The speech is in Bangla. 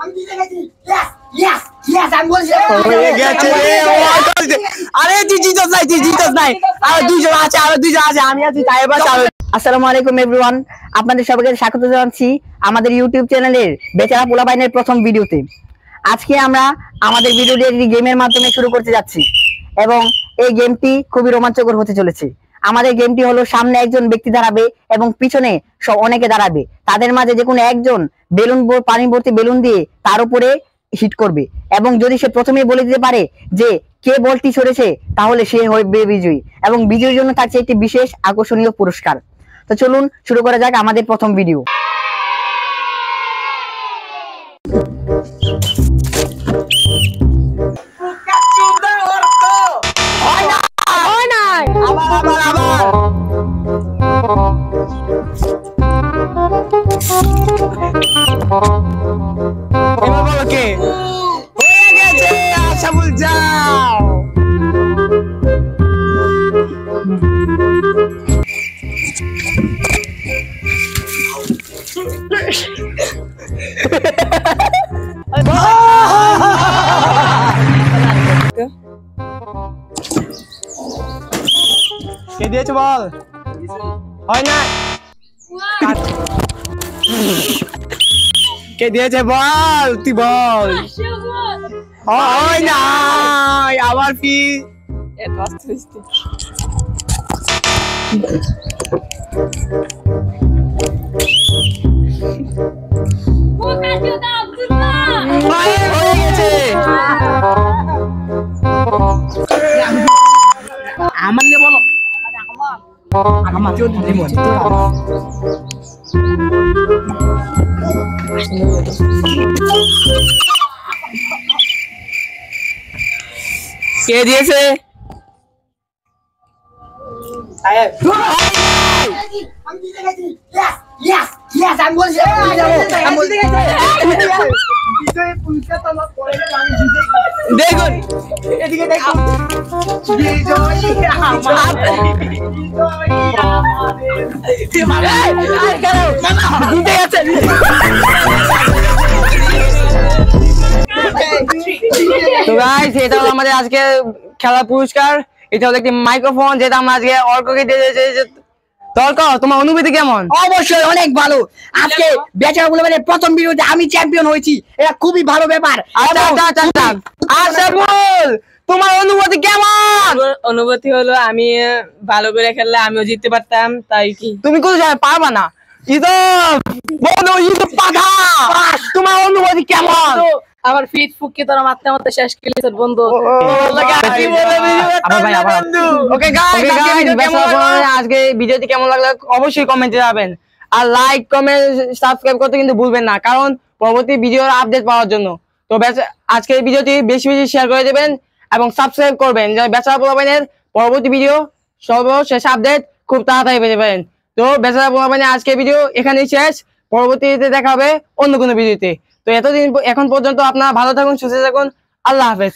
আমি জিতে গেছি। ইয়েস ইয়েস ইয়েস আমি বলছি হয়ে গেছে রে আরে তুই জিতস নাই আর দুইজন আছে আমি আছি তাই বাস। আসসালামু আলাইকুম এভরিওয়ান, আপনাদের সবাইকে স্বাগত জানাচ্ছি আমাদের ইউটিউব চ্যানেলের বেচারা পোলাপাইনের প্রথম ভিডিওতে। আজকে আমরা আমাদের ভিডিওটি একটি গেমের মাধ্যমে শুরু করতে যাচ্ছি এবং এই গেমটি খুবই রোমাঞ্চকর হতে চলেছে। আমাদের গেমটি হলো সামনে একজন ব্যক্তি দাঁড়াবে এবং পিছনে অনেকে দাঁড়াবে, তাদের মাঝে যে কোনো একজন পানি ভর্তি বেলুন দিয়ে তার উপরে হিট করবে এবং যদি সে প্রথমেই বলে দিতে পারে যে কে বলটি ছড়েছে তাহলে সে হবে বিজয়ী এবং বিজয়ীর জন্য থাকছে একটি বিশেষ আকর্ষণীয় পুরস্কার। তো চলুন শুরু করা যাক আমাদের প্রথম ভিডিও। এবার বলো কে হয়ে গেছে। আশা বল যাও কে দিয়েছে বল। হয় না কে দিয়েছে বল, তুই বল। হয় না আবার কি হয়ে গেছে। আমার নিয়ে বলো আমার কে দিয়েছে আমি জিতে গেছি। ইয়েস ইয়েস ইয়েস আমি বলছি আমি জিতে গেছি। বিজয় পুরস্কার তো আমার পড়ে গেল, আমি জিতে গেছি। দেখুন এদিকে দেখো বিজয় জিতে গেছে। তো গাইস এটা হলো আমাদের আজকে খেলার পুরস্কার। এটা হলো একটি মাইক্রোফোন যেটা আমরা আজকে অর্ককে দিয়েছি। তর্ক তোমার অনুভূতি কেমন? অবশ্যই অনেক ভালো। আজকে বেচারা পোলাপাইনের প্রথম ভিডিওতে আমি চ্যাম্পিয়ন হয়েছি, এটা খুবই ভালো ব্যাপার। আচ্ছা বল তোমার অনুভূতি কেমন? অনুভূতি হলো আমি ভালো করে খেললে আমিও জিততে পারতাম, তাই কি তুমি কোন জায়গায় পারবা না। পাঠা তোমার অনুভূতি কেমন? আবার ফিট ফুককে তোরা মারতে মারতে শেষ করলি তোর বন্ধু। ওকে গাইস আজকে ভিডিওটি কেমন লাগলো অবশ্যই কমেন্টে যাবেন আর লাইক কমেন্ট সাবস্ক্রাইব করতে কিন্তু ভুলবেন না, কারণ পরবর্তী ভিডিওর আপডেট পাওয়ার জন্য। তো আজকের ভিডিওটি বেশি বেশি শেয়ার করে দেবেন এবং সাবস্ক্রাইব করবেন যাতে বেচারা পোলাপাইনের পরবর্তী ভিডিও সর্বশেষ আপডেট খুব তাড়াতাড়ি পেতে পারেন। তো বেচারা পোলাপাইনের আজকের ভিডিও এখানেই শেষ, পরবর্তীতে দেখা হবে অন্য কোনো ভিডিওতে। তো এখন পর্যন্ত আপনারা ভালো থাকুন, সুস্থ থাকুন, আল্লাহ হাফেজ।